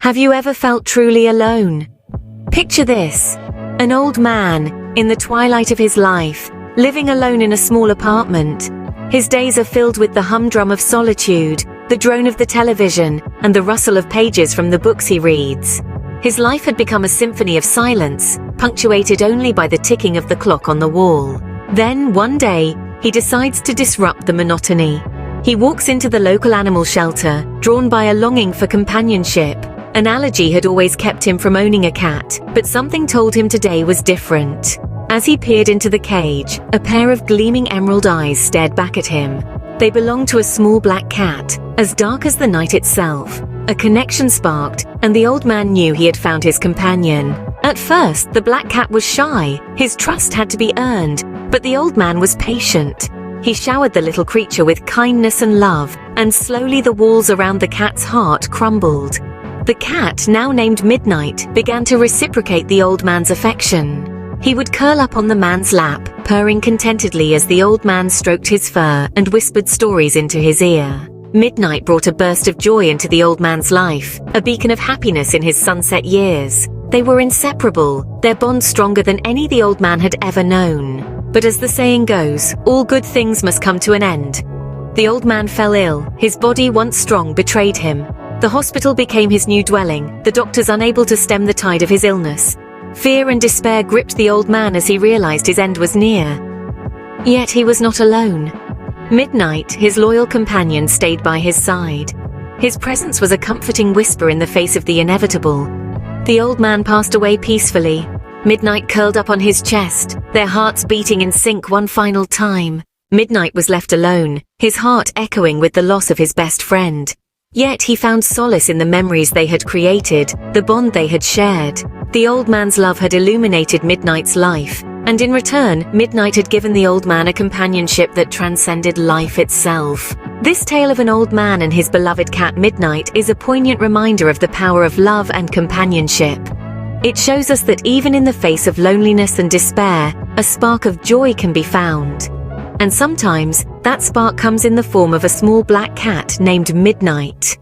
Have you ever felt truly alone? Picture this: an old man, in the twilight of his life, living alone in a small apartment. His days are filled with the humdrum of solitude, the drone of the television, and the rustle of pages from the books he reads. His life had become a symphony of silence, punctuated only by the ticking of the clock on the wall. Then, one day, he decides to disrupt the monotony. He walks into the local animal shelter, drawn by a longing for companionship. An allergy had always kept him from owning a cat, but something told him today was different. As he peered into the cage, a pair of gleaming emerald eyes stared back at him. They belonged to a small black cat, as dark as the night itself. A connection sparked, and the old man knew he had found his companion. At first, the black cat was shy. His trust had to be earned, but the old man was patient. He showered the little creature with kindness and love, and slowly the walls around the cat's heart crumbled. The cat, now named Midnight, began to reciprocate the old man's affection. He would curl up on the man's lap, purring contentedly as the old man stroked his fur and whispered stories into his ear. Midnight brought a burst of joy into the old man's life, a beacon of happiness in his sunset years. They were inseparable, their bond stronger than any the old man had ever known. But as the saying goes, all good things must come to an end. The old man fell ill. His body, once strong, betrayed him. The hospital became his new dwelling, the doctors unable to stem the tide of his illness. Fear and despair gripped the old man as he realized his end was near. Yet he was not alone. Midnight, his loyal companion, stayed by his side. His presence was a comforting whisper in the face of the inevitable. The old man passed away peacefully. Midnight curled up on his chest, their hearts beating in sync one final time. Midnight was left alone, his heart echoing with the loss of his best friend. Yet he found solace in the memories they had created, the bond they had shared. The old man's love had illuminated Midnight's life, and in return, Midnight had given the old man a companionship that transcended life itself. This tale of an old man and his beloved cat Midnight is a poignant reminder of the power of love and companionship. It shows us that even in the face of loneliness and despair, a spark of joy can be found. And sometimes, that spark comes in the form of a small black cat named Midnight.